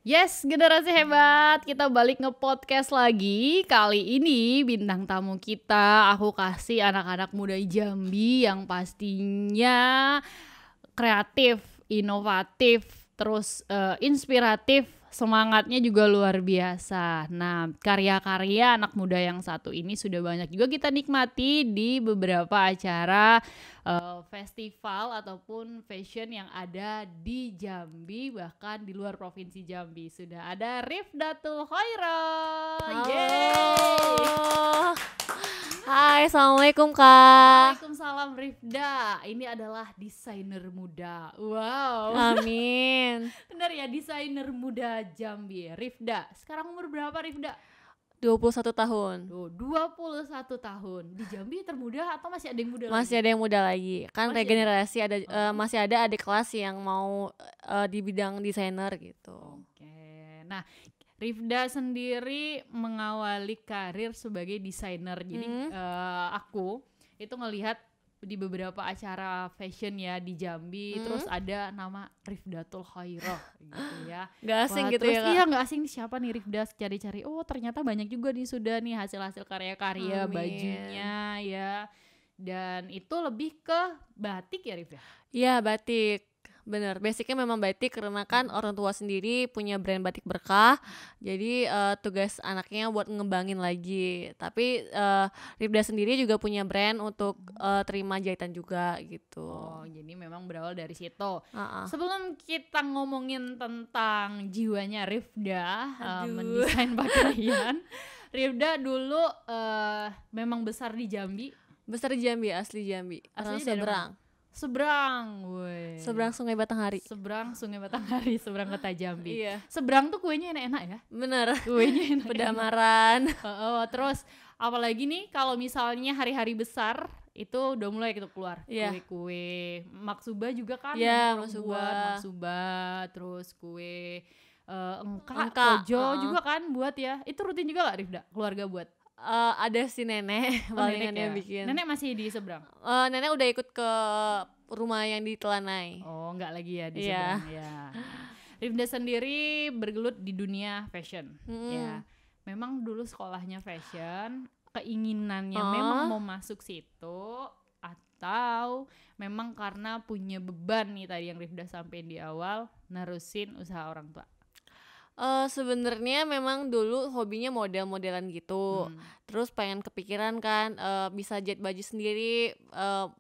Yes, generasi hebat. Kita balik nge-podcast lagi. Kali ini bintang tamu kita aku kasih anak-anak muda Jambi yang pastinya kreatif, inovatif, terus inspiratif, semangatnya juga luar biasa. Nah, karya-karya anak muda yang satu ini sudah banyak juga kita nikmati di beberapa acara festival ataupun fashion yang ada di Jambi, bahkan di luar provinsi Jambi. Sudah ada Rifdatul Khairah. Halo. Hai, assalamualaikum Kak. Waalaikumsalam Rifda. Ini adalah desainer muda. Wow. Amin. Benar ya, desainer muda Jambi. Rifda. Sekarang umur berapa Rifda? 21 tahun. Tuh, 21 tahun. Di Jambi termuda atau masih ada yang muda Masih lagi? ada yang muda lagi. Kan Masih regenerasi ada masih ada adik kelas yang mau di bidang desainer gitu. Oke. Nah, Rifda sendiri mengawali karir sebagai desainer. Jadi aku itu ngelihat di beberapa acara fashion ya di Jambi, terus ada nama Rifdatul Khairah gitu ya. Gak asing Wah, gitu terus ya Kak. iya nggak asing nih, siapa nih Rifda, cari-cari. Oh, ternyata banyak juga nih sudah nih hasil-hasil karya-karya Amin. bajunya ya. Dan itu lebih ke batik ya Rifda? Iya, batik. Bener, basicnya memang batik karena kan orang tua sendiri punya brand batik berkah. Jadi tugas anaknya buat ngembangin lagi. Tapi Rifda sendiri juga punya brand untuk terima jahitan juga gitu. Oh, jadi memang berawal dari situ. Uh-uh. Sebelum kita ngomongin tentang jiwanya Rifda Aduh. mendesain pakaian, Rifda dulu memang besar di Jambi. Besar di Jambi, asli Jambi. Orang Aslinya dari seberang. Seberang, woi. Seberang Sungai Batanghari. Seberang Sungai Batanghari, seberang kota Jambi. Iya. Seberang tuh kuenya enak-enak ya. Bener. Kuenya enak. Pedamaran. Terus apalagi nih kalau misalnya hari-hari besar itu udah mulai gitu keluar Iya. kue-kue maksuba juga kan. Iya, orang maksuba. buat maksuba, terus kue engka, Engka, kojo juga kan buat ya. Itu rutin juga gak Rifda keluarga buat? Ada si nenek palingan Nenek yang ya? bikin. Nenek masih di seberang? Nenek udah ikut ke rumah yang di Telanai. Oh, enggak lagi ya di Iya. seberang ya. Rifda sendiri bergelut di dunia fashion. Ya. Memang dulu sekolahnya fashion, keinginannya memang mau masuk situ atau memang karena punya beban nih tadi yang Rifda sampein di awal, nerusin usaha orang tua? Sebenarnya memang dulu hobinya model-modelan gitu. Terus pengen kepikiran kan bisa jahit baju sendiri,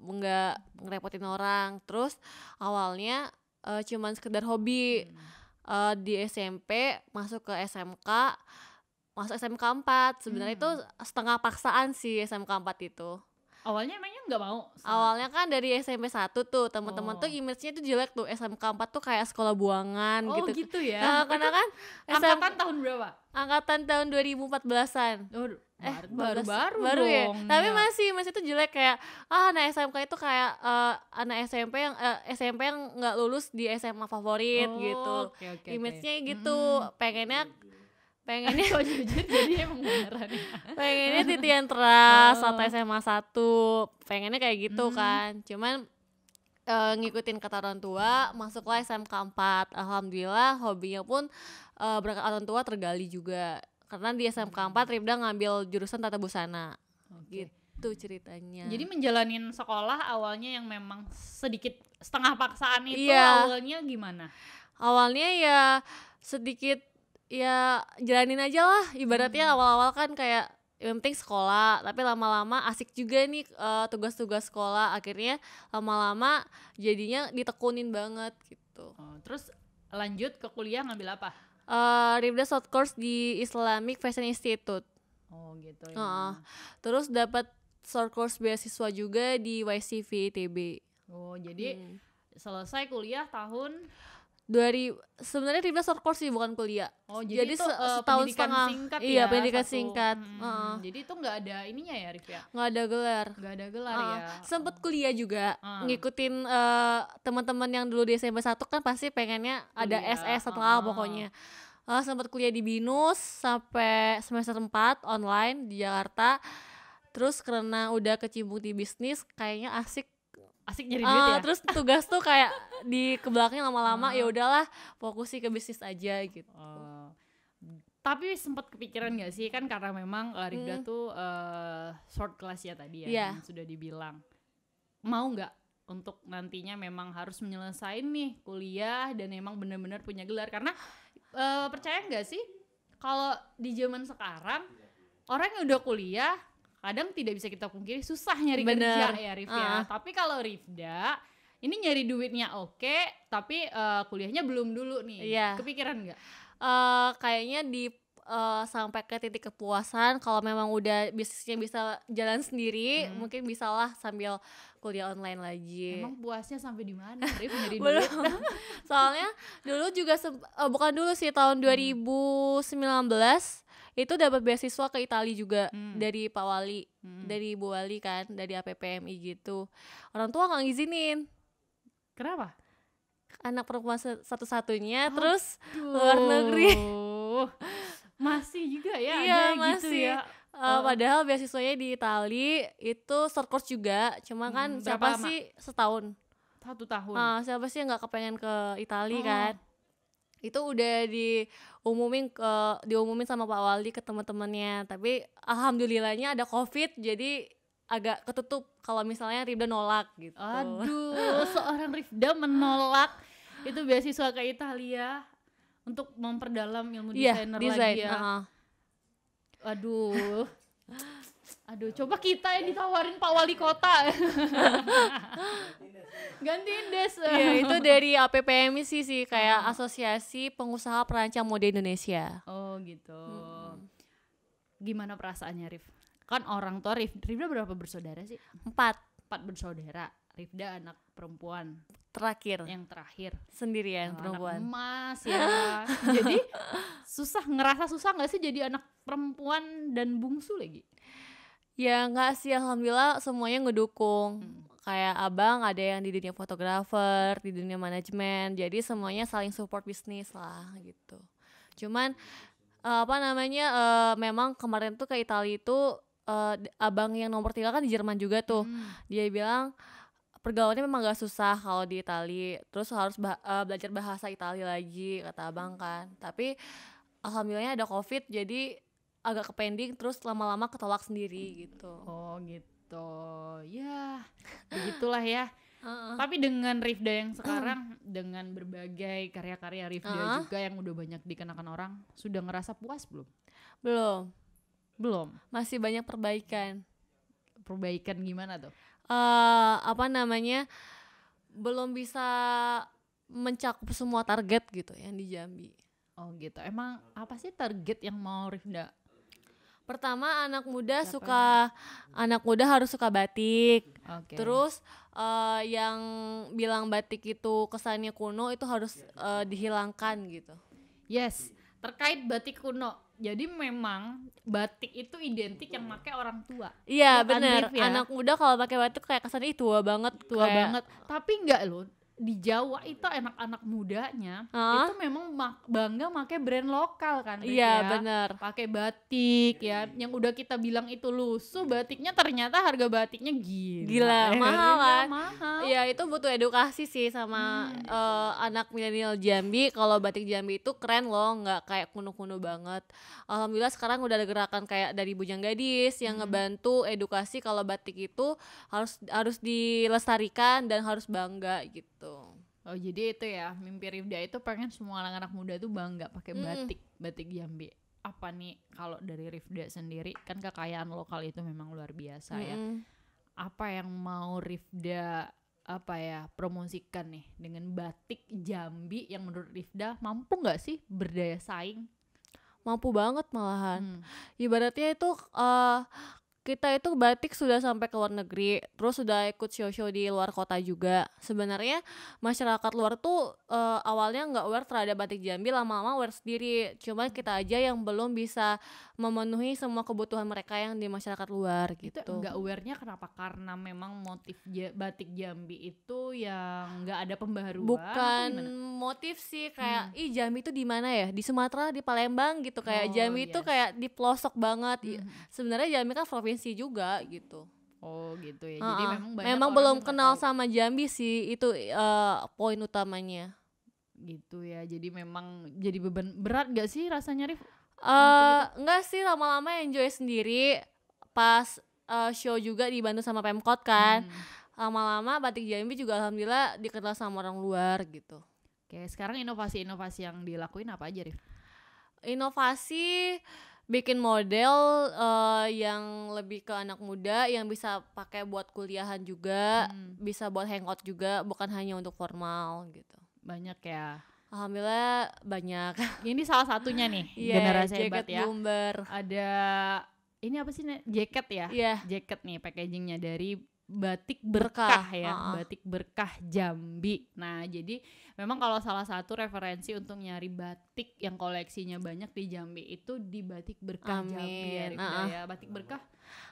nggak ngerepotin orang. Terus awalnya cuman sekedar hobi. Di SMP masuk ke SMK, masuk SMK 4. Sebenarnya itu setengah paksaan sih SMK 4 itu. Awalnya emangnya nggak mau? Awalnya kan dari SMP 1 tuh teman-teman tuh image-nya tuh jelek tuh, SMK 4 tuh kayak sekolah buangan Oh gitu ya. Nah, karena kan Angkatan tahun berapa? angkatan tahun 2014-an. Oh, baru Baru ya. dong, Tapi ya. masih tuh jelek kayak anak SMK itu kayak anak SMP yang nggak lulus di SMA favorit gitu. Oke. Image-nya gitu. Pengennya Kok jujur jadi emang beneran ya? pengennya titian teras atau SMA 1. Pengennya kayak gitu kan. Cuman ngikutin kata orang tua, masuklah SMK 4. Alhamdulillah hobinya pun berkat orang tua tergali juga. Karena di SMK 4 Rifda ngambil jurusan tata busana. Gitu ceritanya. Jadi menjalanin sekolah awalnya yang memang sedikit setengah paksaan itu Iya. awalnya gimana? Awalnya ya sedikit ya jalanin aja lah. Ibaratnya awal-awal kan kayak yang penting sekolah, tapi lama-lama asik juga nih tugas-tugas sekolah. Akhirnya lama-lama jadinya ditekunin banget gitu. Terus lanjut ke kuliah ngambil apa? Rifda short course di Islamic Fashion Institute. Oh gitu ya. Terus dapat short course beasiswa juga di YCV ITB. Oh jadi selesai kuliah tahun Sebenarnya Rifda short course sih, bukan kuliah. Oh jadi itu setahun pendidikan setengah. singkat ya? Iya, pendidikan satu. singkat. Jadi itu nggak ada ininya ya Rif ya? Nggak ada gelar. Nggak ada gelar ya? Sempet kuliah juga, ngikutin teman-teman yang dulu di SMP 1 kan pasti pengennya ada Kuliah, SS atau apa pokoknya. Sempet kuliah di BINUS sampai semester 4 online di Jakarta. Terus karena udah kecimpung di bisnis, kayaknya asik asik nyari duit ya. Terus tugas tuh kayak di ke belakangnya lama-lama ya udahlah fokusin ke bisnis aja gitu. Tapi sempat kepikiran gak sih, kan karena memang Rifda tuh short class ya tadi ya, yang sudah dibilang. Mau gak untuk nantinya memang harus menyelesaikan nih kuliah dan emang benar-benar punya gelar? Karena percaya gak sih kalau di zaman sekarang orang yang udah kuliah kadang tidak bisa kita pungkiri susah nyari kerja ya Rif ya. Tapi kalau Rifda ini nyari duitnya oke, tapi kuliahnya belum dulu nih. Kepikiran gak? Kayaknya sampai ke titik kepuasan kalau memang udah bisnisnya bisa jalan sendiri, mungkin bisalah sambil kuliah online lagi. Emang puasnya sampai di mana? Nyari duit. Soalnya dulu juga bukan dulu sih, tahun 2019 itu dapat beasiswa ke Italia juga dari Pak Wali, dari Bu Wali kan, dari APPMI gitu. Orang tua nggak ngizinin. Kenapa? Anak perempuan satu-satunya, terus luar negeri. Masih juga ya? Iya, masih. Gitu ya. Padahal beasiswanya di Itali itu short course juga, cuma kan siapa sih setahun? 1 tahun. Siapa sih yang nggak kepengen ke Itali kan? Itu udah diumumin sama Pak Wali ke teman-temannya, tapi alhamdulillahnya ada COVID jadi agak ketutup kalau misalnya Rifda nolak gitu. Aduh, seorang Rifda menolak itu beasiswa ke Italia untuk memperdalam ilmu desainer lagi ya. Aduh, coba kita yang ditawarin Pak Wali Kota. Gantiin des. Iya, itu dari APPMI sih kayak Asosiasi Pengusaha Perancang Mode Indonesia. Oh gitu. Gimana perasaannya Rif? Kan orang tua Rifda berapa bersaudara sih? 4 bersaudara. Rifda anak perempuan yang terakhir sendirian, perempuan. Anak emas ya. Jadi ngerasa susah nggak sih jadi anak perempuan dan bungsu lagi? Ya nggak sih, alhamdulillah semuanya ngedukung. Kayak abang ada yang di dunia fotografer, di dunia manajemen, jadi semuanya saling support bisnis lah gitu. Cuman memang kemarin tuh ke Italia itu abang yang nomor 3 kan di Jerman juga tuh. Dia bilang pergaulannya memang gak susah kalau di Italia, terus harus belajar bahasa Italia lagi kata abang kan. Tapi alhamdulillahnya ada COVID jadi agak kepending, terus lama-lama ketolak sendiri gitu. Oh gitu ya, begitulah ya. Tapi dengan Rifda yang sekarang, dengan berbagai karya-karya Rifda juga yang udah banyak dikenakan orang, sudah ngerasa puas belum? Masih banyak perbaikan gimana tuh? Belum bisa mencakup semua target gitu yang di Jambi. Oh gitu. Emang apa sih target yang mau Rifda? Pertama, anak muda harus suka batik. Terus yang bilang batik itu kesannya kuno itu harus dihilangkan gitu. Yes, terkait batik kuno. Jadi memang batik itu identik yang pakai orang tua. Iya benar. Ya? Anak muda kalau pakai batik kayak kesannya tua banget. Tapi enggak loh. Di Jawa itu anak-anak mudanya itu memang bangga pakai brand lokal kan. Iya benar. Pakai batik ya, yang udah kita bilang itu lusuh, batiknya ternyata harga batiknya gila mahal kan. Iya, itu butuh edukasi sih sama anak milenial Jambi. Kalau batik Jambi itu keren loh, nggak kayak kuno-kuno banget. Alhamdulillah sekarang udah ada gerakan kayak dari Bujang Gadis yang ngebantu edukasi kalau batik itu harus dilestarikan dan harus bangga gitu. Oh jadi itu ya, mimpi Rifda itu pengen semua anak-anak muda tuh bangga pakai batik Jambi. Apa nih kalau dari Rifda sendiri, kan kekayaan lokal itu memang luar biasa ya. Apa yang mau Rifda promosikan nih dengan batik Jambi yang menurut Rifda mampu nggak sih berdaya saing? Mampu banget malahan. Ibaratnya itu kita itu batik sudah sampai ke luar negeri, terus sudah ikut show-show di luar kota juga. Sebenarnya masyarakat luar tuh awalnya nggak aware terhadap batik Jambi, lama-lama aware sendiri. Cuma kita aja yang belum bisa memenuhi semua kebutuhan mereka yang di masyarakat luar gitu. Itu nggak aware-nya kenapa? Karena memang motif batik Jambi itu yang nggak ada pembaharuan. Bukan motif sih, kayak Jambi itu di mana ya? Di Sumatera, di Palembang gitu. Kayak Jambi itu kayak di pelosok banget. Sebenarnya Jambi kan provinsi juga gitu. Oh gitu ya. Jadi memang banyak memang orang belum yang nggak kenal tahu sama Jambi sih, itu poin utamanya. gitu ya. Jadi memang jadi beban berat gak sih rasanya Rif untuk itu? Enggak sih, lama-lama enjoy sendiri. Pas show juga dibantu sama Pemkot kan. Lama-lama Batik Jambi juga alhamdulillah dikenal sama orang luar gitu. Oke, sekarang inovasi-inovasi yang dilakuin apa aja Rif? Inovasi bikin model yang lebih ke anak muda, yang bisa pakai buat kuliahan juga, bisa buat hangout juga, bukan hanya untuk formal gitu. Banyak ya. Alhamdulillah banyak. Ini salah satunya nih, Iya, generasi jaket hebat ya. bomber. Ada ini apa sih jaket ya? Iya. Jaket nih packagingnya dari Batik Berkah ya, Berkah. Batik Berkah Jambi. Nah jadi memang kalau salah satu referensi untuk nyari batik yang koleksinya banyak di Jambi itu di Batik Berkah Amin. Jambi ya, Rifda ya. Batik Berkah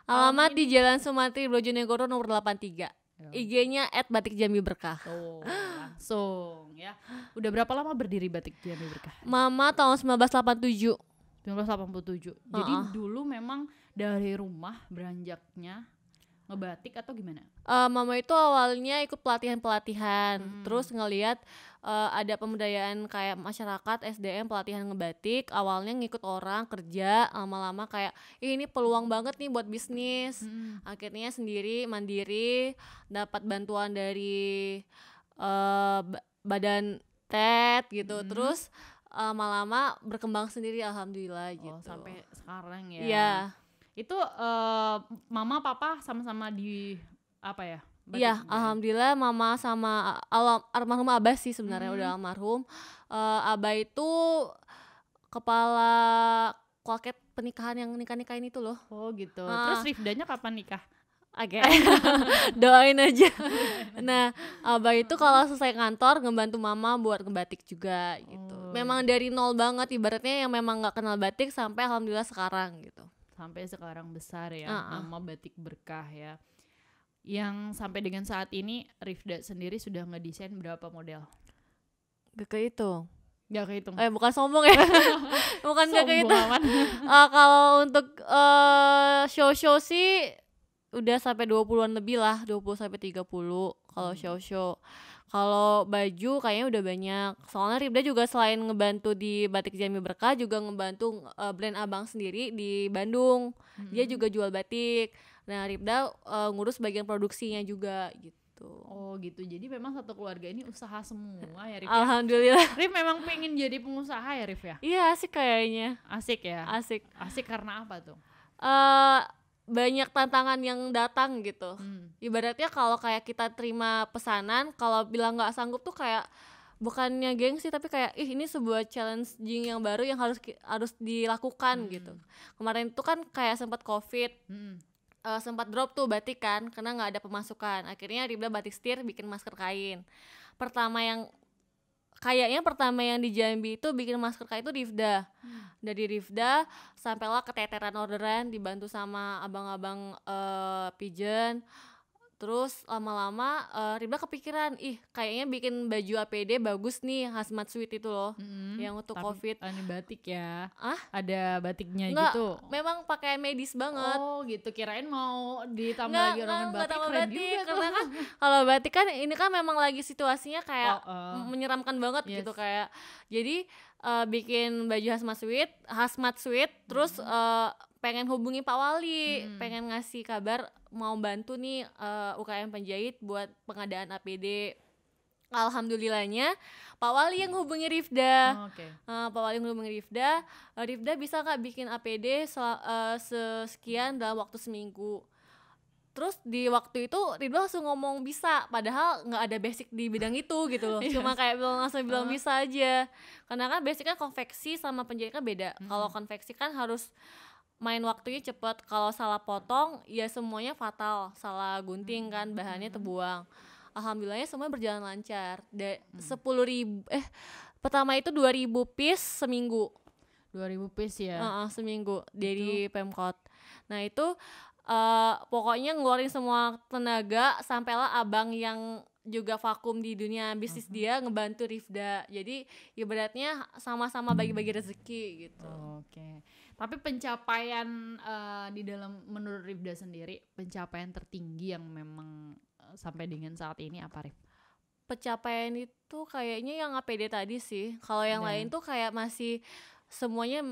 Alamat di Jalan Sumatri Bojonegoro nomor 83. IG-nya @batikjambiberkah. Tuh, langsung ya. Udah berapa lama berdiri Batik Jambi Berkah? Mama tahun 1987. 1987. Jadi dulu memang dari rumah beranjaknya ngebatik atau gimana? Mama itu awalnya ikut pelatihan, terus ngelihat ada pemberdayaan kayak masyarakat SDM pelatihan ngebatik. Awalnya ngikut orang kerja, lama-lama kayak ini peluang banget nih buat bisnis. Akhirnya sendiri mandiri, dapat bantuan dari badan TED gitu. Terus lama-lama berkembang sendiri alhamdulillah gitu. Sampai sekarang ya. Iya. Itu mama papa sama-sama di apa ya? Iya, alhamdulillah mama sama almarhum Abah sih sebenarnya udah almarhum. Abah itu kepala kloket pernikahan yang nikah-nikahin itu loh. Oh gitu. Terus Rifdanya kapan nikah? Oke. Doain aja. Nah, Abah itu kalau selesai kantor ngebantu mama buat ngebatik juga gitu. Memang dari nol banget, ibaratnya yang memang nggak kenal batik sampai alhamdulillah sekarang gitu. Sampai sekarang besar ya, nama Batik Berkah ya. Yang sampai dengan saat ini Rifda sendiri sudah ngedesain berapa model? Gak kehitung. Gak kehitung. Bukan sombong ya. Bukan gak kehitung. Kalau untuk show-show sih udah sampai 20-an lebih lah, 20 sampai 30 kalau show-show. Kalau baju kayaknya udah banyak. Soalnya Rifda juga selain ngebantu di Batik Jambi Berkah juga ngebantu brand abang sendiri di Bandung. Dia juga jual batik. Nah, Rifda ngurus bagian produksinya juga gitu. Oh gitu. Jadi memang satu keluarga ini usaha semua ya Rif. Alhamdulillah. Rif memang pengen jadi pengusaha ya Rif ya? Iya, asik kayaknya. Asik ya? Asik. Asik karena apa tuh? Banyak tantangan yang datang gitu. Ibaratnya kalau kayak kita terima pesanan, kalau bilang nggak sanggup tuh kayak bukannya gengsi tapi kayak ini sebuah challenging yang baru yang harus dilakukan gitu. Kemarin itu kan kayak sempat COVID, sempat drop tuh batik kan karena nggak ada pemasukan. Akhirnya Rifda batik setir bikin masker kain. Pertama yang di Jambi itu bikin masker kain itu Rifda. Dari Rifda sampailah keteteran orderan dibantu sama abang-abang pigeon. Terus lama-lama Rifda kepikiran, kayaknya bikin baju APD bagus nih, hazmat suit itu loh, yang untuk COVID. Ini batik ya? Ada batiknya Nggak, gitu? Memang pakai medis banget. Oh gitu, kirain mau ditambah lagi ornamen batik, keren juga karena kan kalau batik kan ini kan memang lagi situasinya kayak menyeramkan banget Yes. gitu kayak. Jadi bikin baju hazmat suit, terus pengen hubungi Pak Wali, pengen ngasih kabar mau bantu nih UKM penjahit buat pengadaan APD. Alhamdulillahnya Pak Wali yang hubungi Rifda. Pak Wali hubungi Rifda. Rifda bisa nggak bikin APD sekian dalam waktu seminggu. Terus di waktu itu Rifda langsung ngomong bisa, padahal nggak ada basic di bidang itu gitu loh. Cuma kayak langsung bilang bisa aja. Karena kan basicnya konveksi sama penjahit kan beda. Kalau konveksi kan harus main waktunya cepet. Kalau salah potong ya semuanya fatal. Salah gunting kan bahannya terbuang. Alhamdulillahnya semuanya berjalan lancar. 10.000 pertama itu 2.000 piece seminggu. 2.000 piece ya? Seminggu dari Pemkot. Nah itu pokoknya ngeluarin semua tenaga sampailah abang yang juga vakum di dunia bisnis dia ngebantu Rifda. Jadi ibaratnya sama-sama bagi-bagi rezeki gitu. Oke. Tapi pencapaian di dalam menurut Rifda sendiri, pencapaian tertinggi yang memang sampai dengan saat ini apa, Rif? Pencapaian itu kayaknya yang APD tadi sih. Kalau yang lain tuh kayak masih semuanya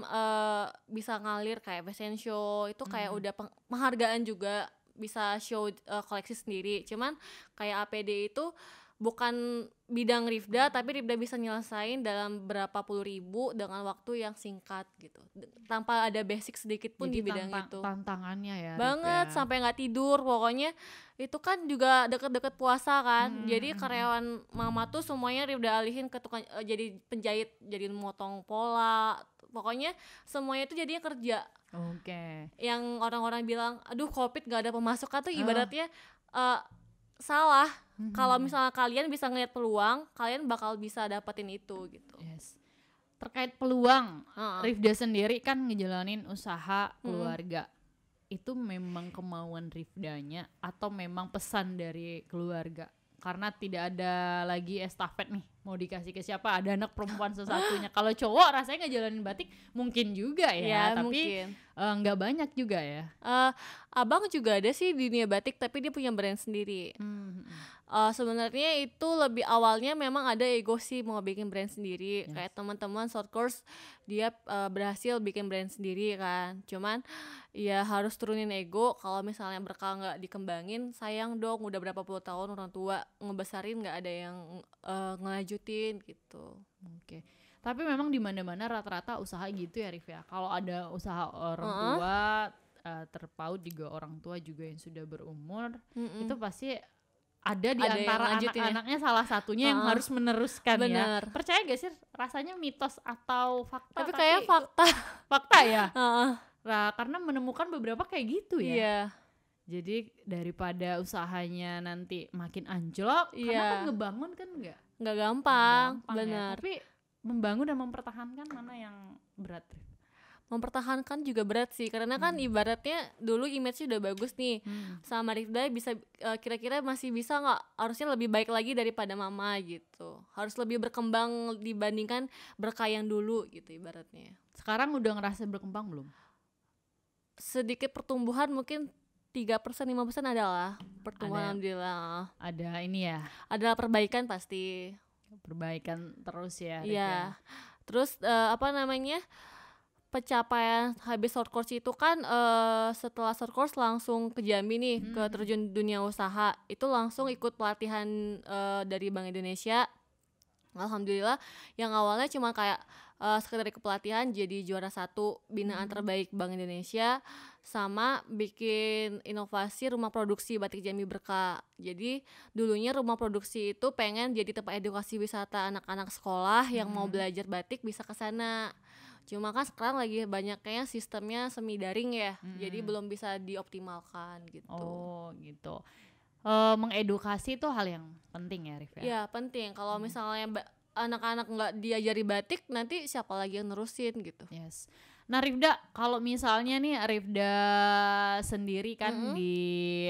bisa ngalir, kayak fashion show itu kayak udah penghargaan juga, bisa show koleksi sendiri. Cuman kayak APD itu bukan bidang Rifda, tapi Rifda bisa nyelesain dalam berapa puluh ribu dengan waktu yang singkat gitu, tanpa ada basic sedikit pun. Jadi di bidang itu tantangannya ya banget, sampai nggak tidur pokoknya. Itu kan juga deket-deket puasa kan, jadi karyawan mama tuh semuanya Rifda alihin ke tukang jadi penjahit, jadi motong pola, pokoknya semuanya itu jadinya kerja. Yang orang-orang bilang aduh COVID nggak ada pemasukan tuh ibaratnya salah. Kalau misalnya kalian bisa ngeliat peluang, kalian bakal bisa dapetin itu gitu. Terkait peluang, Rifda sendiri kan ngejalanin usaha keluarga. Itu memang kemauan Rifdanya atau memang pesan dari keluarga? Karena tidak ada lagi estafet nih, mau dikasih ke siapa, ada anak perempuan sesatunya. Kalau cowok rasanya ngejalanin batik mungkin juga ya tapi nggak banyak juga ya. Abang juga ada sih di dunia batik, tapi dia punya brand sendiri. Sebenarnya itu lebih awalnya memang ada ego sih mau bikin brand sendiri. Kayak teman-teman short course dia berhasil bikin brand sendiri kan. Cuman ya harus turunin ego. Kalau misalnya berkah nggak dikembangin, sayang dong, udah berapa puluh tahun orang tua ngebesarin nggak ada yang ngelanjutin gitu. Tapi memang di mana-mana rata-rata usaha gitu ya, Rif ya. Kalau ada usaha orang tua terpaut juga, orang tua juga yang sudah berumur, itu pasti ada di antara anak-anaknya salah satunya yang harus meneruskan. Ya. Percaya gak sih rasanya mitos atau fakta? Tapi kayak fakta ya. Nah, karena menemukan beberapa kayak gitu ya. Jadi daripada usahanya nanti makin anjlok, karena kan ngebangun kan nggak gampang, benar. Ya. Tapi membangun dan mempertahankan mana yang berat? Mempertahankan juga berat sih, karena kan ibaratnya dulu image-nya udah bagus nih. Sama Rifda bisa kira-kira masih bisa nggak, harusnya lebih baik lagi daripada mama gitu, harus lebih berkembang dibandingkan berkah yang dulu gitu ibaratnya. Sekarang udah ngerasa berkembang belum? Sedikit pertumbuhan, mungkin 3%-5% adalah pertumbuhan. Alhamdulillah ada ini ya, adalah perbaikan, pasti perbaikan terus ya. Iya. Terus pencapaian habis short course itu kan setelah short course langsung ke Jambi nih, ke terjun dunia usaha. Itu langsung ikut pelatihan dari Bank Indonesia. Alhamdulillah yang awalnya cuma kayak sekedar ikut pelatihan jadi juara 1 binaan terbaik Bank Indonesia, sama bikin inovasi rumah produksi batik Jambi Berkah. Jadi dulunya rumah produksi itu pengen jadi tempat edukasi wisata anak-anak sekolah yang mau belajar batik bisa ke sana. Cuma kan sekarang lagi banyak kayaknya sistemnya semi daring ya, jadi belum bisa dioptimalkan gitu. Oh gitu. Mengedukasi itu hal yang penting ya, Rif ya? Iya penting. Kalau misalnya anak-anak nggak diajari batik, nanti siapa lagi yang nerusin gitu. Nah Rifda, kalau misalnya nih Rifda sendiri kan di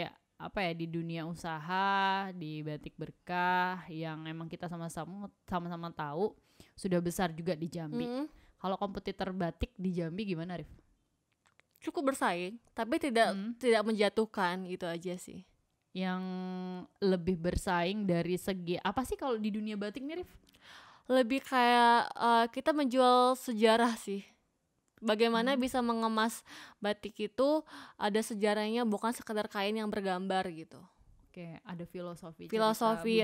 di dunia usaha di Batik Berkah yang emang kita sama-sama tahu sudah besar juga di Jambi. Kalau kompetitor batik di Jambi gimana, Rif? Cukup bersaing, tapi tidak menjatuhkan, gitu aja sih. Yang lebih bersaing dari segi apa sih kalau di dunia batik nih, Rif? Lebih kayak kita menjual sejarah sih. Bagaimana bisa mengemas batik itu ada sejarahnya, bukan sekedar kain yang bergambar gitu. Ada filosofi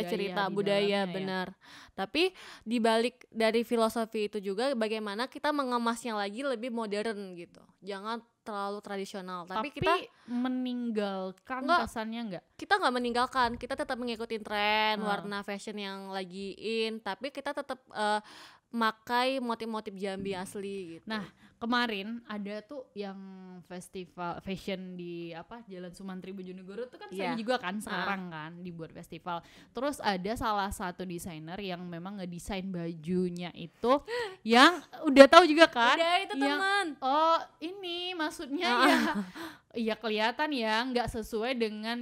cerita budaya benar. Tapi dibalik dari filosofi itu juga bagaimana kita mengemasnya lagi lebih modern gitu. Jangan terlalu tradisional. Tapi kita meninggalkan kesannya enggak? Kita nggak meninggalkan, kita tetap mengikuti tren warna fashion yang lagi in, tapi kita tetap makai motif-motif Jambi asli gitu. Nah, kemarin ada tuh yang festival fashion di Jalan Sumantri Bojonegoro tuh kan sering juga kan sekarang kan dibuat festival. Terus ada salah satu desainer yang memang ngedesain bajunya itu yang udah tahu juga kan? Udah itu teman. Oh, ini maksudnya ya kelihatan ya nggak sesuai dengan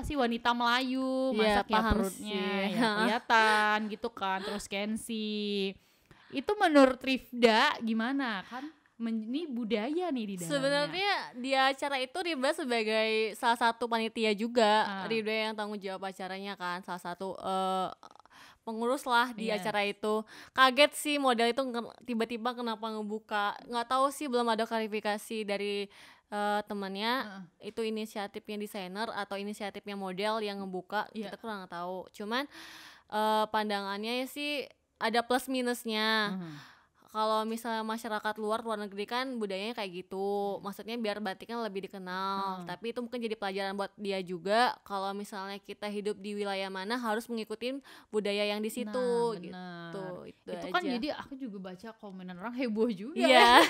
wanita Melayu, masaknya perutnya ya kelihatan gitu kan, terus Kensi. Itu menurut Rifda gimana kan? ini budaya nih di dalamnya. Sebenarnya di acara itu Rifda sebagai salah satu panitia juga. Rifda yang tanggung jawab acaranya kan, salah satu pengurus lah di acara itu. Kaget sih model itu tiba-tiba kenapa ngebuka, nggak tahu sih, belum ada klarifikasi dari temannya itu inisiatifnya desainer atau inisiatifnya model yang ngebuka. Kita kurang tahu, cuman pandangannya sih ada plus minusnya. Kalau misalnya masyarakat luar negeri kan budayanya kayak gitu, maksudnya biar batiknya lebih dikenal. Tapi itu mungkin jadi pelajaran buat dia juga. Kalau misalnya kita hidup di wilayah mana harus mengikuti budaya yang di situ, gitu. Itu kan aja. Jadi aku juga baca komenan orang heboh juga. Iya.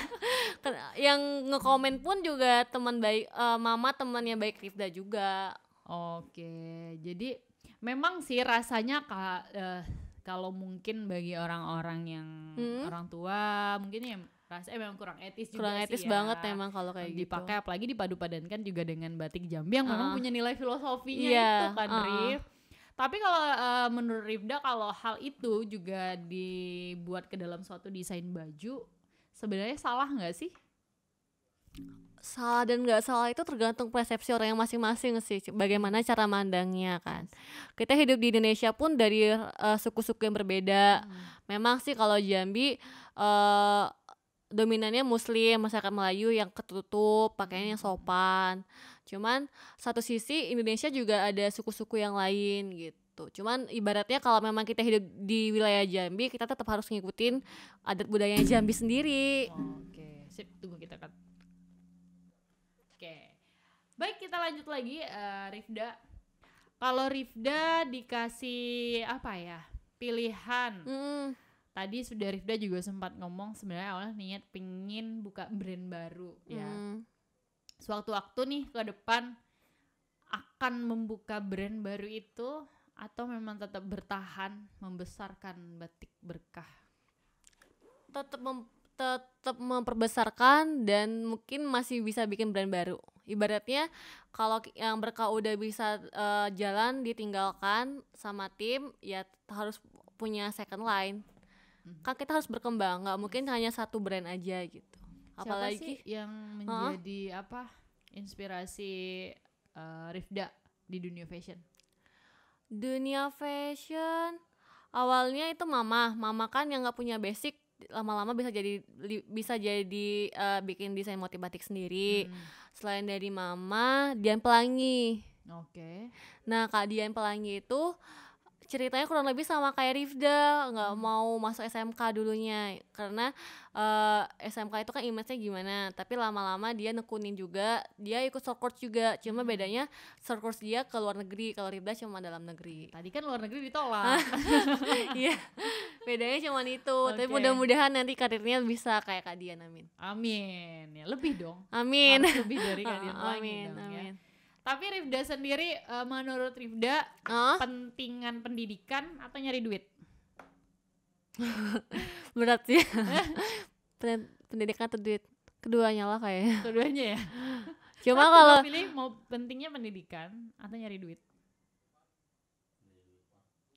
Yang ngekomen pun juga teman baik, mama temannya baik Rifda juga. Oke, jadi memang sih rasanya kalau mungkin bagi orang-orang yang orang tua mungkin ya rasanya memang kurang etis juga, kurang etis sih banget ya. memang kalau kayak dipakai gitu. Apalagi dipadu-padankan juga dengan batik Jambi yang memang punya nilai filosofinya Iya, itu kan, Rif. Tapi kalau menurut Rifda, kalau hal itu juga dibuat ke dalam suatu desain baju, sebenarnya salah nggak sih? Salah dan nggak salah itu tergantung persepsi orang yang masing-masing sih, bagaimana cara mandangnya kan. Kita hidup di Indonesia pun dari suku-suku yang berbeda. Memang sih kalau Jambi dominannya Muslim, masyarakat Melayu yang ketutup, pakaiannya yang sopan. Cuman satu sisi Indonesia juga ada suku-suku yang lain gitu. Cuman ibaratnya kalau memang kita hidup di wilayah Jambi, kita tetap harus ngikutin adat budayanya Jambi sendiri. Oke, sip, tunggu kita kan. Oke, baik, kita lanjut lagi. Rifda, kalau Rifda dikasih apa ya pilihan, tadi sudah Rifda juga sempat ngomong sebenarnya awalnya niat pingin buka brand baru ya. Sewaktu-waktu nih ke depan akan membuka brand baru itu atau memang tetap bertahan membesarkan batik berkah? Tetap memperbesarkan dan mungkin masih bisa bikin brand baru. Ibaratnya kalau yang berkah udah bisa jalan ditinggalkan sama tim, ya harus punya second line. Kan kita harus berkembang, nggak mungkin hanya satu brand aja gitu. Apalagi siapa sih yang menjadi inspirasi Rifda di dunia fashion? Dunia fashion awalnya itu mama kan yang nggak punya basic, lama-lama bisa jadi bikin desain motif batik sendiri. Selain dari mama, Dian Pelangi. Oke. Nah, Kak Dian Pelangi itu ceritanya kurang lebih sama kayak Rifda, nggak mau masuk SMK dulunya karena SMK itu kan image-nya gimana, tapi lama-lama dia nekunin juga, dia ikut short course juga, cuma bedanya short course dia ke luar negeri, kalau Rifda cuma dalam negeri. Tadi kan luar negeri ditolak. Iya, bedanya cuma itu. Tapi mudah-mudahan nanti karirnya bisa kayak Kak Dian, amin. Amin, ya lebih dong. Amin. Harus lebih dari Kak Dian Pelangi Amin, dong, amin. Ya. Tapi Rifda sendiri, menurut Rifda, pentingan pendidikan atau nyari duit? Berat sih. Pendidikan atau duit? Keduanya lah kayaknya. Keduanya ya? Cuma kalau pilih mau pentingnya pendidikan atau nyari duit?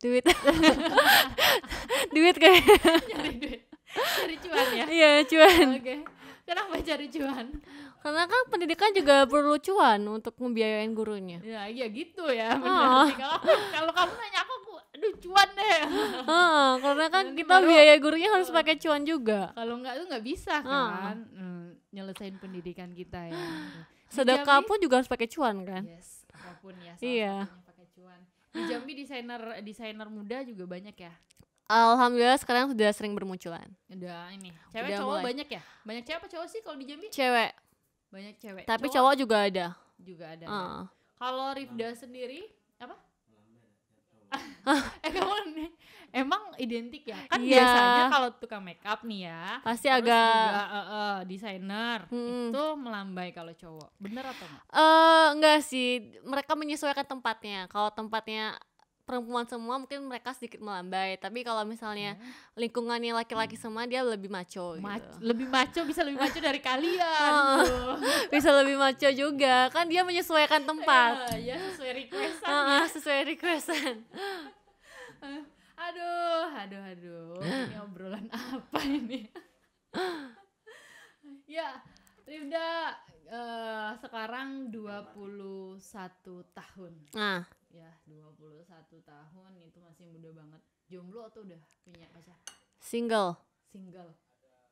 Duit. Duit kayak. Nyari duit. Cari cuan ya? Iya, cuan. Oke. Kenapa cari cuan? Karena kan pendidikan juga perlu cuan untuk membiayain gurunya. Ya, iya gitu ya. Kalau kamu nanya aku, aduh cuan deh. Karena kan kita biaya gurunya harus pakai cuan juga. Kalau enggak tuh nggak bisa kan nyelesain pendidikan kita ya. Sedekah pun juga harus pakai cuan kan? Yes, apapun ya. Iya. Pakai cuan. Di Jambi desainer muda juga banyak ya. Alhamdulillah sekarang sudah sering bermunculan. Udah ini. Cewek cowok banyak ya? Banyak cewek apa cowok sih kalau di Jambi? Cewek. Banyak cewek. Tapi cowok juga ada. Juga ada. Ya. Kalau Rifda sendiri apa? Kamu emang identik ya? Kan biasanya kalau tukang make up nih ya, pasti agak juga desainer itu melambai kalau cowok. Bener atau enggak? Enggak sih, mereka menyesuaikan tempatnya. Kalau tempatnya perempuan semua mungkin mereka sedikit melambai, tapi kalau misalnya lingkungannya laki-laki semua dia lebih maco gitu. Lebih maco, bisa lebih maco dari kalian. Bisa lebih maco juga, kan dia menyesuaikan tempat. Ya sesuai requestan. Sesuai requestan. Aduh. Ini obrolan apa ini? Rifda sekarang 21 tahun. Nah, Ya, 21 tahun itu masih muda banget. Jomblo atau udah punya pacar? single. Single.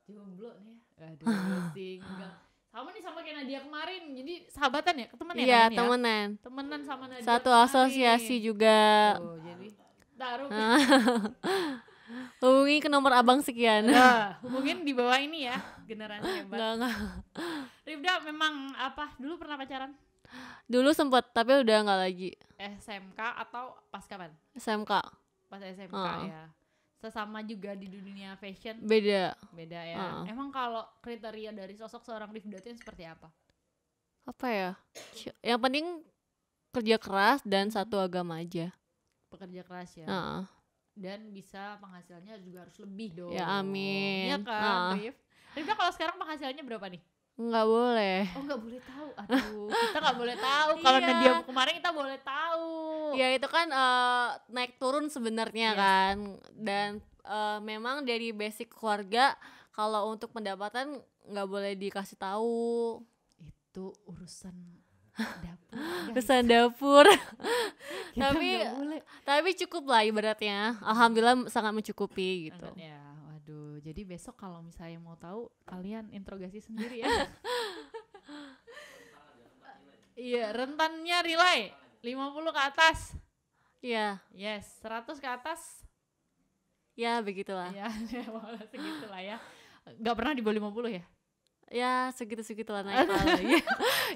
Jomblo nih ya. Aduh, single. Sama nih sama kayak Nadia kemarin. Jadi sahabatan ya, teman ya Iya, kalian ya? temenan. Temenan sama Nadia Satu kemarin. asosiasi juga. Tuh, jadi taruh. Hubungi ke nomor abang sekian. Nah, hubungin di bawah ini ya, generasi hebat. Enggak. Rifda memang apa? Dulu pernah pacaran? Dulu sempet, tapi udah nggak lagi. SMK atau pas kapan? SMK. Pas SMK ya. Sesama juga di dunia fashion. Beda. Beda ya. Emang kalau kriteria dari sosok seorang Rifda itu seperti apa? Apa ya? Yang penting kerja keras dan satu agama aja. Pekerja keras ya. Dan bisa penghasilannya juga harus lebih dong. Ya amin. Iya kan, Rif? Rifda kalau sekarang penghasilannya berapa nih? Nggak boleh. Oh, nggak boleh tahu. Aduh, kita nggak boleh tahu. Kalau Nadia kemarin kita boleh tahu. Ya itu kan naik turun sebenarnya kan. Dan memang dari basic keluarga kalau untuk pendapatan nggak boleh dikasih tahu. Itu urusan dapur. Urusan dapur. tapi cukup lah ibaratnya. Alhamdulillah sangat mencukupi gitu. Ya, waduh. Jadi besok kalau misalnya mau tahu, kalian interogasi sendiri ya. Iya, rentannya relay 50 ke atas. Iya. Yes, 100 ke atas. Ya begitulah. Ya, segitulah ya. Gak pernah di bawah 50 ya? Ya segitu-segitulah naik lagi.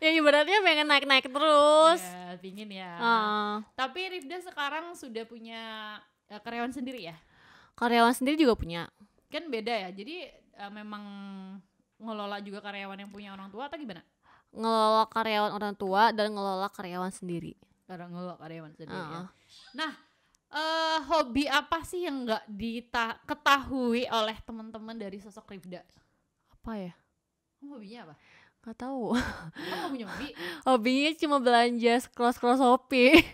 Ya ibaratnya pengen naik-naik terus. Ya, pingin ya. Tapi Rifda sekarang sudah punya karyawan sendiri ya? Karyawan sendiri juga punya. Kan beda ya, jadi memang ngelola juga karyawan yang punya orang tua atau gimana? Ngelola karyawan orang tua dan ngelola karyawan sendiri. Ngelola karyawan sendiri ya. Nah, hobi apa sih yang nggak diketahui oleh teman-teman dari sosok Rifda? Apa ya? Hobinya apa? Gak tahu. Kamu punya hobi? Hobinya cuma belanja scroll Shopee.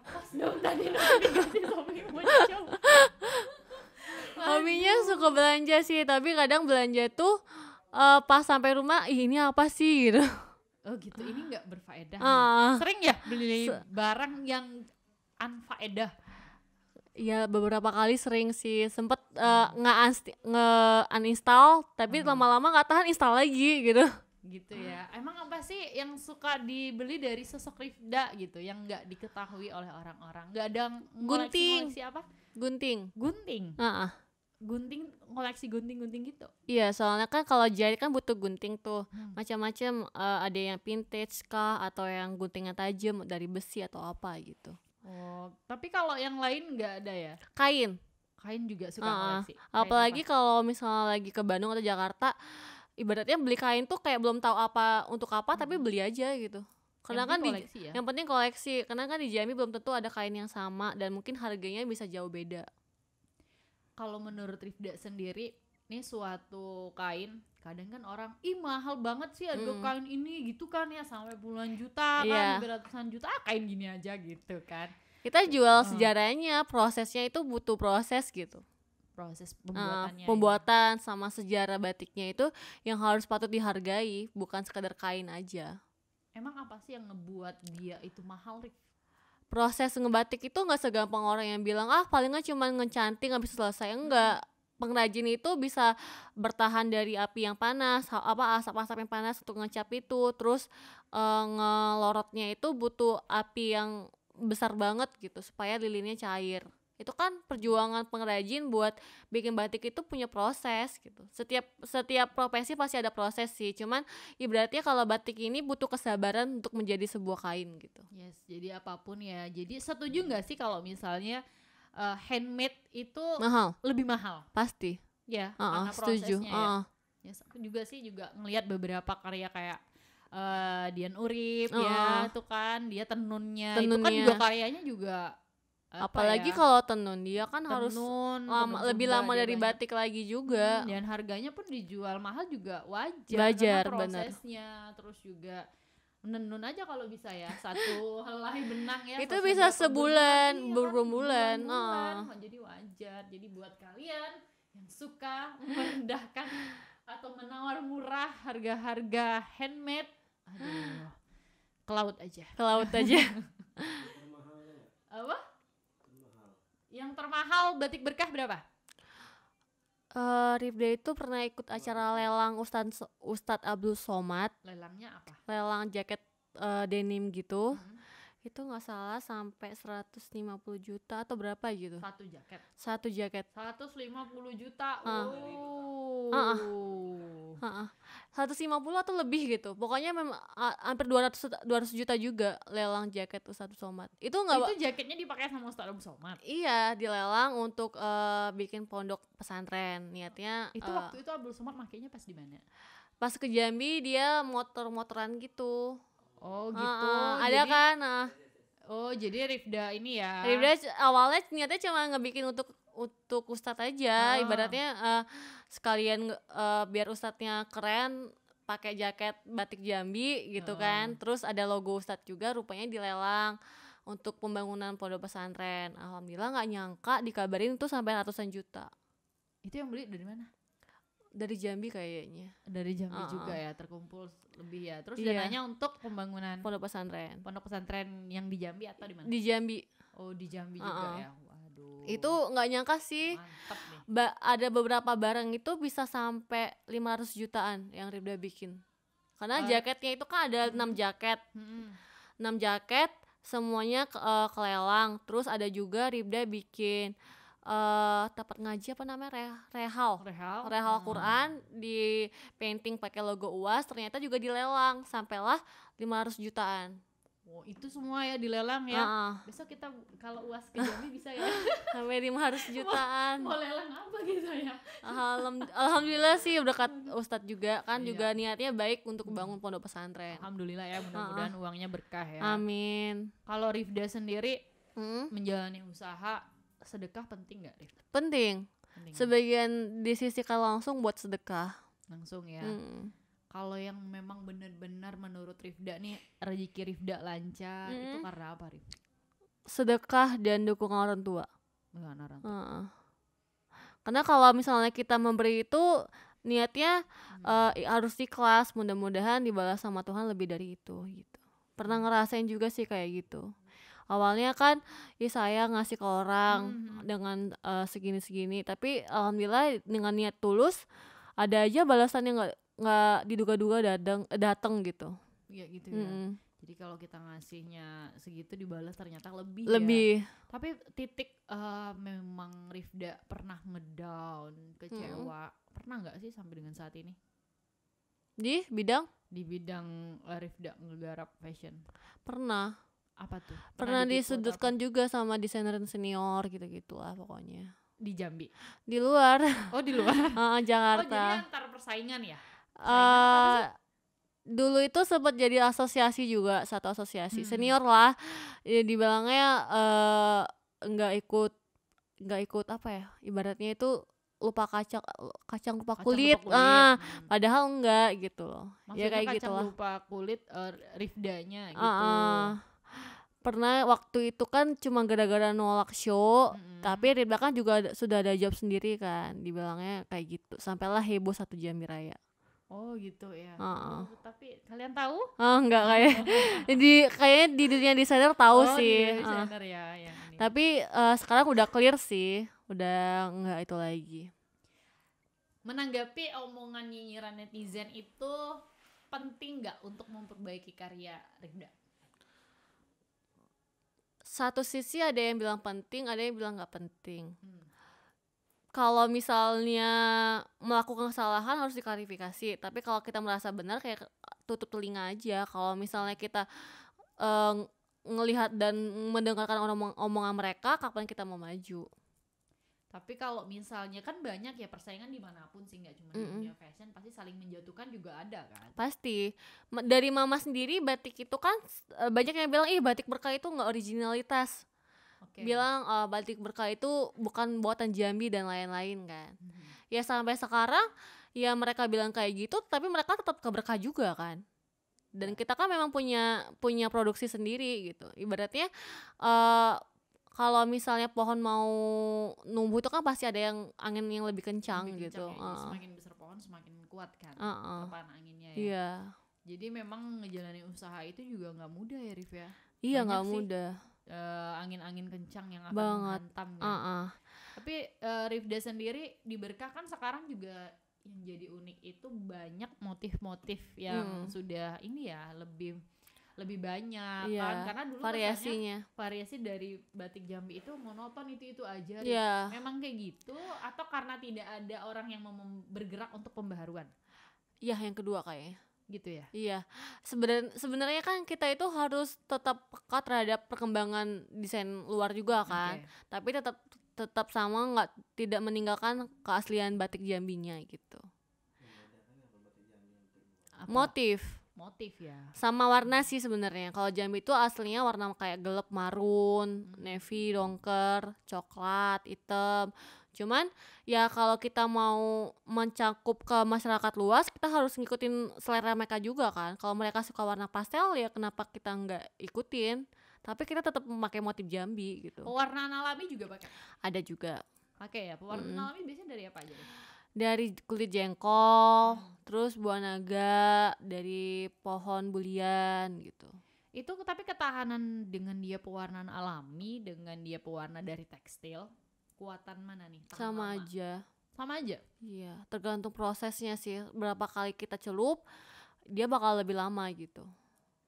Pas dong tadi notifikasi Shopee muncul. Hobinya suka belanja sih, tapi kadang belanja tuh pas sampai rumah, ini apa sih gitu. Oh gitu, ini nggak berfaedah. Sering ya beli barang yang unfaedah? Ya beberapa kali sering sih, sempet nge-uninstall tapi lama-lama gak tahan install lagi gitu. Gitu ya. Emang apa sih yang suka dibeli dari sosok Rifda gitu yang gak diketahui oleh orang-orang? Gak ada koleksi apa? Gunting. Gunting, koleksi gunting-gunting gitu? Iya, soalnya kan kalau jahit kan butuh gunting tuh. Macam-macam, ada yang vintage kah atau yang guntingnya tajam dari besi atau apa gitu. Oh, tapi kalau yang lain nggak ada ya? Kain juga suka koleksi. Apalagi kalau misalnya lagi ke Bandung atau Jakarta, ibaratnya beli kain tuh kayak belum tahu apa untuk apa, tapi beli aja gitu. Karena kan yang penting koleksi. Karena kan di Jambi belum tentu ada kain yang sama dan mungkin harganya bisa jauh beda. Kalau menurut Rifda sendiri, nih suatu kain kadang kan orang mahal banget sih harga kain ini gitu kan ya, sampai puluhan juta kan, ratusan juta kain gini aja gitu kan. Kita jual sejarahnya, prosesnya itu butuh proses gitu. Proses pembuatannya. Pembuatan sama sejarah batiknya itu yang harus patut dihargai, bukan sekadar kain aja. Emang apa sih yang ngebuat dia itu mahal, Rif? Proses ngebatik itu nggak segampang orang yang bilang palingnya cuma ngecanting habis selesai. Enggak. Pengrajin itu bisa bertahan dari api yang panas, asap-asap yang panas untuk ngecap itu, terus ngelorotnya itu butuh api yang besar banget gitu supaya lilinnya cair. Itu kan perjuangan pengrajin buat bikin batik itu punya proses gitu. Setiap profesi pasti ada proses sih, cuman ibaratnya kalau batik ini butuh kesabaran untuk menjadi sebuah kain gitu. Yes, jadi apapun ya. Jadi setuju nggak sih kalau misalnya handmade itu lebih mahal? Pasti. Ya, karena prosesnya ya. Yes, aku juga ngelihat beberapa karya kayak Dian Urip ya, itu kan dia tenunnya. Itu kan juga karyanya juga apalagi kalau tenun dia kan harus lebih lama dari batik lagi juga. Dan harganya pun dijual mahal juga wajar karena prosesnya. Terus juga menenun aja kalau bisa ya, satu helai benang ya itu bisa sebulan, berbulan-bulan. Jadi wajar. Jadi buat kalian yang suka merendahkan atau menawar murah harga-harga handmade, aduh, ke laut aja. Ke laut aja. Apa? Yang termahal batik berkah berapa? Rifda itu pernah ikut acara lelang Ustadz Abdul Somad, Lelangnya apa? lelang jaket denim gitu. Itu nggak salah sampai 150 juta atau berapa gitu. Satu jaket. Satu jaket. 150 juta. Uh. 150 atau lebih gitu. Pokoknya memang hampir 200 juta juga lelang jaket Ustadz Somad. Itu jaketnya dipakai sama Ustadz Abdul Somad. Iya, dilelang untuk bikin pondok pesantren. Niatnya itu waktu itu Abdul Somad makainya pas di mana? Pas ke Jambi dia motor-motoran gitu. Oh gitu. Ada jadi, kan? Oh jadi Rifda ini ya. Rifda awalnya niatnya cuma ngebikin untuk Ustadz aja. Ibaratnya sekalian biar Ustadznya keren, pakai jaket batik Jambi gitu kan. Terus ada logo Ustadz juga, rupanya dilelang untuk pembangunan pondok pesantren. Alhamdulillah nggak nyangka dikabarin itu sampai ratusan juta. Itu yang beli dari mana? Dari Jambi kayaknya. Dari Jambi juga ya, terkumpul lebih ya. Terus dananya untuk pembangunan pondok pesantren yang di Jambi atau di mana? Di Jambi. Oh di Jambi juga ya. Waduh. Itu nggak nyangka sih. Mantap nih. Ada beberapa barang itu bisa sampai 500 jutaan yang Rifda bikin. Karena jaketnya itu kan ada 6 jaket. 6 jaket semuanya kelelang. Terus ada juga Rifda bikin tempat ngaji apa namanya, rehal Quran di painting pakai logo UAS, ternyata juga dilelang sampailah 500 jutaan. Oh, itu semua ya dilelang ya. Besok kita kalau UAS ke Jambi bisa ya. Sampai 500 jutaan. Mau lelang apa gitu ya. Alhamdulillah sih berkat Ustadz juga kan, juga niatnya baik untuk bangun pondok pesantren. Alhamdulillah ya, mudah-mudahan uangnya berkah ya. Amin. Kalau Rifda sendiri menjalani usaha, sedekah penting gak, Rif? Penting. Sebagian disisihkan langsung buat sedekah. Langsung ya. Kalau yang memang benar-benar menurut Rifda nih rezeki Rifda lancar, itu karena apa, Rif? Sedekah dan dukungan orang tua. Karena kalau misalnya kita memberi itu niatnya harus ikhlas, mudah-mudahan dibalas sama Tuhan lebih dari itu gitu. Pernah ngerasain juga sih kayak gitu. Awalnya kan saya ngasih ke orang dengan segini-segini, tapi alhamdulillah dengan niat tulus ada aja balasannya nggak diduga-duga datang gitu. Iya gitu ya. Jadi kalau kita ngasihnya segitu dibalas ternyata lebih. Ya. Tapi titik memang Rifda pernah ngedown, kecewa, pernah nggak sih sampai dengan saat ini? Di bidang Rifda ngegarap fashion. Pernah. Apa tuh? Pernah disudutkan juga sama desainer senior gitu-gitu lah pokoknya. Di Jambi? Di luar. Oh di luar? Jakarta. Oh jadi antar persaingan ya? Dulu itu sempat jadi asosiasi juga, satu asosiasi senior lah ya, dibilangnya nggak ikut apa ya, ibaratnya itu lupa kacang lupa kulit. Padahal enggak gitu loh. Maksudnya ya kayak kacang gitulah. Lupa kulit Rifdanya gitu. Pernah waktu itu kan cuma gara-gara nolak show, tapi Rifda kan juga sudah ada job sendiri kan, dibilangnya kayak gitu. Sampailah heboh satu Jambi Raya. Oh gitu ya. Tapi kalian tahu? Enggak kayak. Kayaknya di dunia desainer tahu sih. Desainer ya yang ini. Tapi sekarang udah clear sih, udah enggak itu lagi. Menanggapi omongan nyinyiran netizen itu penting nggak untuk memperbaiki karya Rifda? Satu sisi ada yang bilang penting, ada yang bilang nggak penting. Kalau misalnya melakukan kesalahan harus diklarifikasi, tapi kalau kita merasa benar kayak tutup telinga aja. Kalau misalnya kita ngelihat dan mendengarkan omongan mereka, kapan kita mau maju? Tapi kalau misalnya kan banyak ya persaingan dimanapun sih, nggak cuma di dunia fashion, pasti saling menjatuhkan juga ada kan? Pasti. Dari mama sendiri batik itu kan banyak yang bilang batik berkah itu nggak originalitas. Bilang batik berkah itu bukan buatan Jambi dan lain-lain kan. Ya sampai sekarang ya mereka bilang kayak gitu, tapi mereka tetap keberkah juga kan. Dan kita kan memang punya produksi sendiri gitu. Ibaratnya kalau misalnya pohon mau numbuh itu kan pasti ada yang angin yang lebih kencang gitu. Ya, semakin besar pohon tahun semakin kuat kan topan anginnya ya. Iya. Jadi memang ngejalanin usaha itu juga nggak mudah ya Rif ya. Iya Banyak nggak sih mudah angin-angin kencang yang akan banget. menghantam kan. Tapi Rifda sendiri diberkahkan sekarang juga yang jadi unik itu banyak motif-motif yang sudah ini ya lebih banyak Iya, kan, karena dulu variasinya. variasi dari batik Jambi itu monoton itu aja. Iya. Memang kayak gitu atau karena tidak ada orang yang mau bergerak untuk pembaharuan Iya, yang kedua kayaknya. gitu ya. Iya, sebenarnya kan kita itu harus tetap peka terhadap perkembangan desain luar juga kan, tapi tetap sama, tidak meninggalkan keaslian batik Jambinya gitu. Apa? Motif ya. sama warna sih sebenarnya. Kalau Jambi itu aslinya warna kayak gelap marun, navy, dongker, coklat, hitam. Cuman ya kalau kita mau mencakup ke masyarakat luas, kita harus ngikutin selera mereka juga kan. Kalau mereka suka warna pastel ya kenapa kita nggak ikutin? Tapi kita tetap memakai motif Jambi gitu. Pewarnaan alami juga pakai? Ada juga. Pakai ya. Pewarnaan alami biasanya dari apa aja? Dari kulit jengkol, terus buah naga, dari pohon bulian gitu. Itu tapi ketahanan dengan dia pewarnaan alami, dengan dia pewarna dari tekstil, kuatan mana nih? Sama aja. Sama aja? Iya, tergantung prosesnya sih. Berapa kali kita celup, dia bakal lebih lama gitu.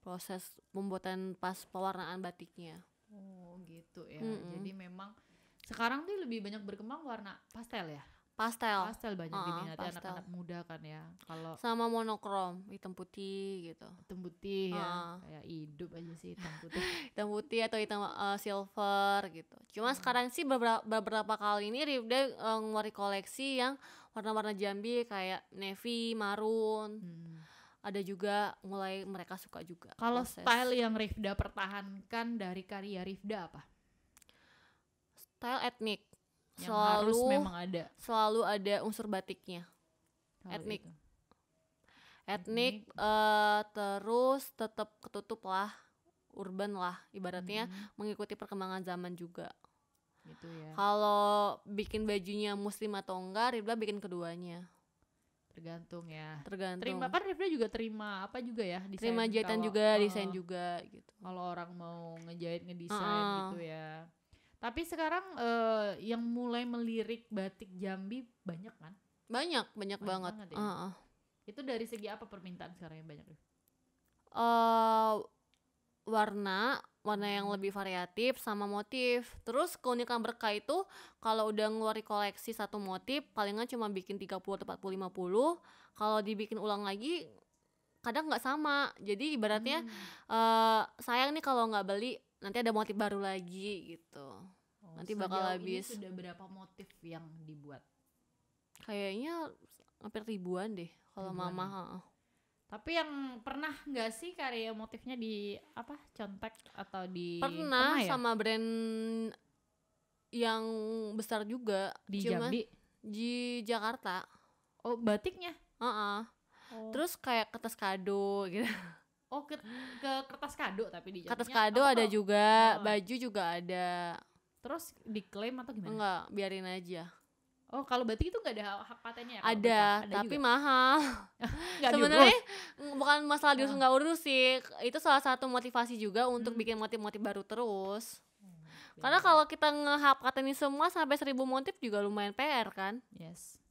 Proses pembuatan pas pewarnaan batiknya. Oh gitu ya. Jadi memang sekarang tuh lebih banyak berkembang warna pastel ya? Pastel banyak diminati anak-anak muda kan ya. Kalau sama monokrom, hitam putih gitu. Hitam putih ya, kayak hidup aja sih hitam putih. Hitam putih atau hitam silver gitu. Cuma sekarang sih beberapa kali ini Rifda ngeluarin koleksi yang warna-warna Jambi kayak navy, marun. Ada juga mulai mereka suka juga. Kalau style yang Rifda pertahankan dari karya Rifda apa? Style etnik. Yang harus memang ada. Selalu ada unsur batiknya. Etnik terus tetap ketutup lah, urban lah ibaratnya, mengikuti perkembangan zaman juga. Gitu ya. Kalau bikin bajunya muslim atau enggak, Rifda bikin keduanya. Tergantung ya. Tergantung. Kan Rifda juga terima apa juga ya, desain. Terima jahitan juga, desain juga gitu. Kalau orang mau ngejahit ngedesain gitu ya. Tapi sekarang yang mulai melirik batik Jambi banyak kan? Banyak banget ya? Itu dari segi apa permintaan sekarang yang banyak? Warna yang lebih variatif sama motif. Terus keunikan Berkah itu kalau udah ngeluarin koleksi satu motif palingan cuma bikin 30 atau 40 50. Kalau dibikin ulang lagi kadang nggak sama. Jadi ibaratnya sayang nih kalau nggak beli, nanti ada motif baru lagi gitu. Nanti bakal habis. Ini sudah berapa motif yang dibuat? Kayaknya hampir ribuan deh kalau mama. Tapi yang pernah nggak sih karya motifnya di apa, contek atau di pernah ya? Sama brand yang besar juga di Jambi, di Jakarta. Oh batiknya? Terus kayak kertas kado gitu. Oh ke kertas kado tapi di Jambi. Kertas kado ada juga, baju juga ada. Terus diklaim atau gimana? Enggak, biarin aja. Oh kalau batik itu nggak ada hak patennya ya? Ada tapi juga mahal. Sebenarnya bukan masalah diurus nggak urus sih, itu salah satu motivasi juga untuk bikin motif-motif baru terus. Karena kalau kita nge-hak patenin semua sampai 1000 motif juga lumayan PR kan? Yes.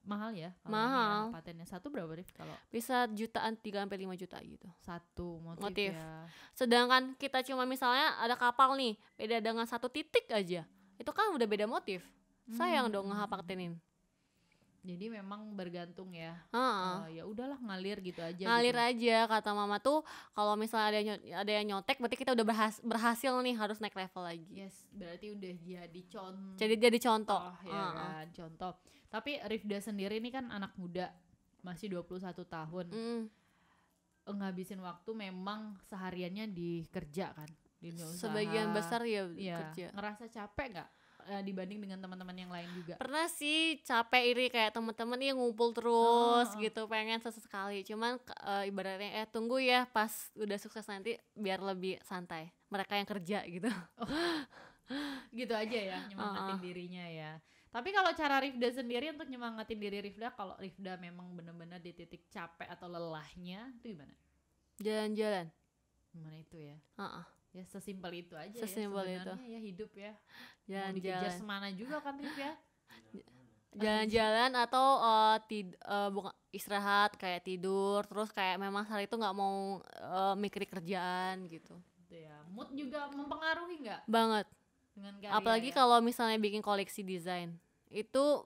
Mahal ya? Mahal. Ya, patennya satu berapa Rif? Kalau bisa jutaan, 3-5 juta gitu. Satu motif. Ya. Sedangkan kita cuma misalnya ada kapal nih, beda dengan satu titik aja, itu kan udah beda motif. Sayang dong ngehapatenin. Jadi memang bergantung ya. Ya udahlah ngalir gitu aja. Ngalir gitu aja kata mama tuh. Kalau misalnya ada yang nyontek, berarti kita udah berhasil nih, harus naik level lagi. Yes, berarti udah jadi contoh. Jadi contoh. Ya kan, contoh. Tapi Rifda sendiri ini kan anak muda, masih 21 tahun. Ngabisin waktu memang sehariannya di kerja kan, di dunia usaha. Sebagian besar ya kerja. Ngerasa capek nggak dibanding dengan teman-teman yang lain juga? Pernah sih capek, iri kayak teman-teman yang ngumpul terus gitu, pengen sesekali. Cuman ibaratnya tunggu ya pas udah sukses nanti biar lebih santai. Mereka yang kerja gitu. Gitu aja ya, nyemangatin dirinya ya. Tapi kalau cara Rifda sendiri untuk nyemangatin diri Rifda, kalau Rifda memang benar-benar di titik capek atau lelahnya, itu gimana? Jalan-jalan. Gimana itu ya? Heeh. Ya sesimpel itu aja Sesimpel ya itu. sebenarnya ya hidup ya. Mau dikejar Jalan-jalan. semana juga kan Rif ya. Jalan-jalan atau bukan istirahat kayak tidur, terus kayak memang hari itu nggak mau mikirin kerjaan gitu. Gitu ya. Mood juga mempengaruhi nggak Banget. dengan karya Apalagi ya? kalau misalnya bikin koleksi desain. Itu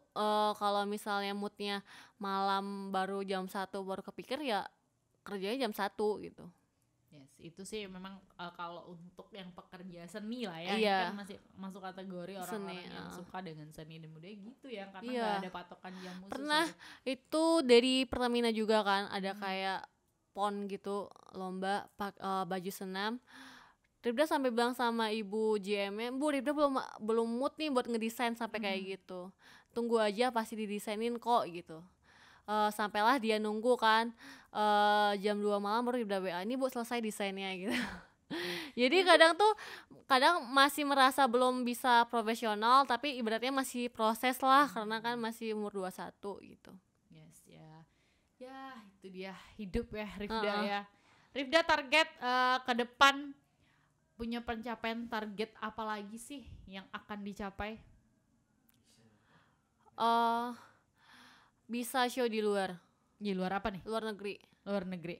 kalau misalnya moodnya malam baru jam 1 baru kepikir ya kerjanya jam 1 gitu. Yes, itu sih memang kalau untuk yang pekerja seni lah ya, Iya. ini kan masih masuk kategori orang-orang Seni, yang suka dengan seni dan budaya gitu ya, karena Iya. nggak ada patokan jam khusus. Pernah ya. itu dari Pertamina juga kan ada kayak pon gitu lomba baju senam. Ribda sampai bilang sama ibu GM-nya, Bu Ribda belum mood nih buat ngedesain sampai kayak gitu. Tunggu aja pasti didesainin kok gitu. Sampailah dia nunggu kan jam 2 malam baru Ribda WA, ini Bu selesai desainnya gitu. Jadi kadang masih merasa belum bisa profesional, tapi ibaratnya masih proses lah karena kan masih umur 21 gitu. Yes ya. Ya, itu dia hidup ya Rifda ya. Rifda target ke depan punya pencapaian target apa lagi sih yang akan dicapai? Bisa show di luar Di luar apa nih? luar negeri. Luar negeri.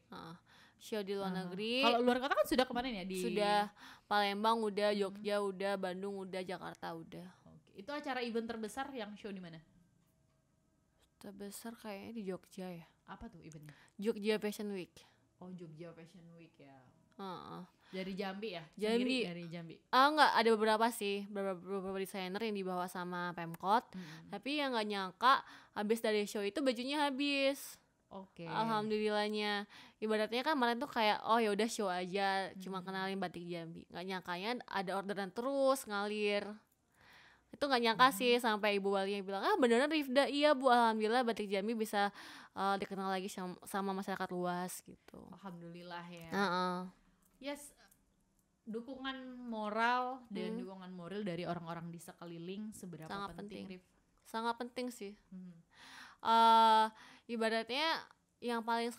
Show di luar negeri. Kalau luar kota kan sudah kemarin ya di Sudah Palembang udah, Jogja udah, Bandung udah, Jakarta udah. Oke. Itu acara event terbesar yang show di mana? Terbesar kayaknya di Jogja ya. Apa tuh eventnya? Jogja Fashion Week. Oh, Jogja Fashion Week ya. Heeh. Dari Jambi ya? Jambi. Sendiri dari Jambi. Enggak, ada beberapa sih, beberapa desainer yang dibawa sama Pemkot. Tapi yang nggak nyangka habis dari show itu bajunya habis. Oke. Alhamdulillahnya. Ibaratnya kan kemarin tuh kayak oh ya udah show aja, cuma kenalin batik Jambi. Nggak nyangkanya ada orderan terus ngalir. Itu nggak nyangka sih sampai ibu walinya bilang beneran Rifda, iya Bu, alhamdulillah batik Jambi bisa dikenal lagi sama masyarakat luas gitu. Alhamdulillah ya. Yes, dukungan moral dan dukungan moral dari orang-orang di sekeliling seberapa sangat penting, Rif? Sangat penting sih. Ibaratnya yang paling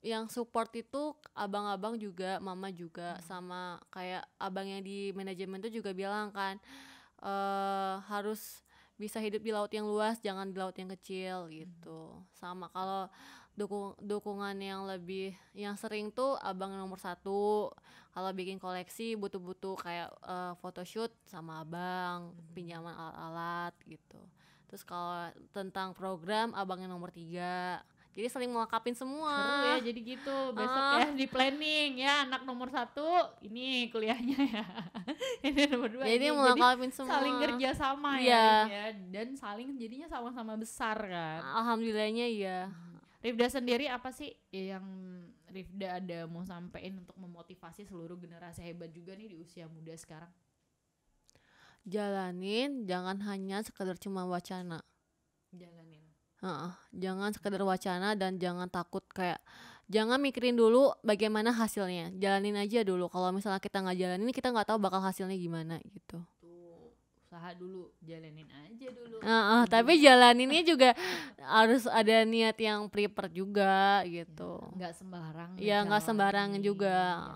yang support itu abang-abang juga, mama juga, sama kayak abang yang di manajemen itu juga bilang kan harus bisa hidup di laut yang luas, jangan di laut yang kecil gitu. Sama kalau dukungan yang sering tuh abang nomor 1. Kalau bikin koleksi butuh kayak photoshoot sama abang, pinjaman alat-alat gitu. Terus kalau tentang program abang yang nomor 3. Jadi saling melengkapin semua. Seru ya jadi gitu. Besok ya di planning ya, anak nomor 1 ini kuliahnya ya. Ini nomor 2. Jadi melengkapin semua. Saling kerja sama ya, dan saling jadinya sama-sama besar kan. Alhamdulillahnya iya. Rifda sendiri apa sih yang Rifda ada mau sampein untuk memotivasi seluruh generasi hebat juga nih di usia muda sekarang? Jalanin, jangan hanya sekedar cuma wacana. Jalanin. Jangan sekedar wacana dan jangan takut kayak jangan mikirin dulu bagaimana hasilnya. Jalanin aja dulu. Kalau misalnya kita nggak jalanin, kita nggak tahu bakal hasilnya gimana gitu. Usaha dulu, jalanin aja dulu. Tapi jalaninnya juga harus ada niat yang prepare juga gitu. Nggak sembarang. Iya, nggak sembarang juga.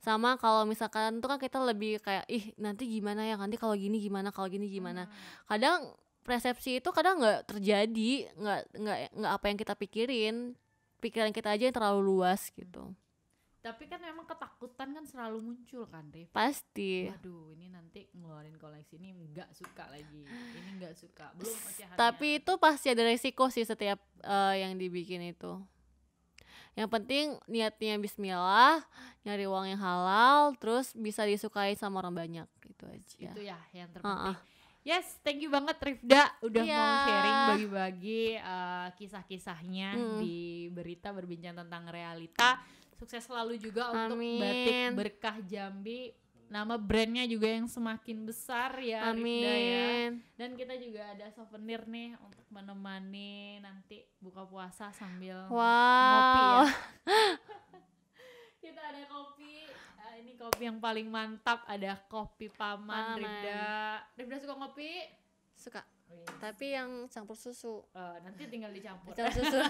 Sama kalau misalkan tuh kan kita lebih kayak nanti gimana ya, nanti kalau gini gimana, kalau gini gimana. Kadang persepsi itu kadang nggak terjadi, nggak apa yang kita pikiran kita aja yang terlalu luas gitu. Tapi kan memang ketakutan kan selalu muncul kan, Rif? Pasti. Waduh, ini nanti ngeluarin koleksi ini nggak suka lagi. Ini nggak suka. Belum ocehannya. Tapi itu pasti ada resiko sih setiap yang dibikin itu. Yang penting niatnya bismillah, nyari uang yang halal, terus bisa disukai sama orang banyak gitu aja. Itu ya yang terpenting. Yes, thank you banget Rifda udah mau sharing bagi-bagi kisah-kisahnya di Berita Berbincang Tentang Realita. Sukses selalu juga untuk Batik Berkah Jambi. Nama brandnya juga yang semakin besar ya. Rifda ya. Dan kita juga ada souvenir nih untuk menemani nanti buka puasa sambil ngopi ya. Kita ada kopi. Ini kopi yang paling mantap, ada kopi Paman. Rifda suka ngopi? Suka. Tapi yang campur susu. Nanti tinggal dicampur. Campur susu.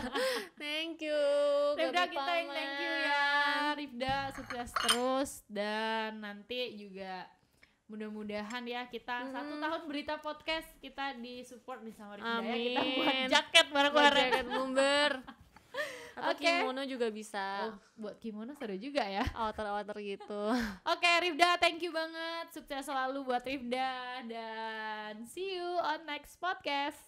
Thank you. Rifda, kita yang thank you ya. Rifda sukses terus, dan nanti juga mudah-mudahan ya kita 1 tahun Berita Podcast kita disupport nih sama Rifda ya. Kita buat jaket bareng-bareng. Jaket bumber. Atau kimono juga bisa. Buat kimono seru juga ya. Outer gitu. Oke, Rifda, thank you banget. Sukses selalu buat Rifda, dan see you on next podcast.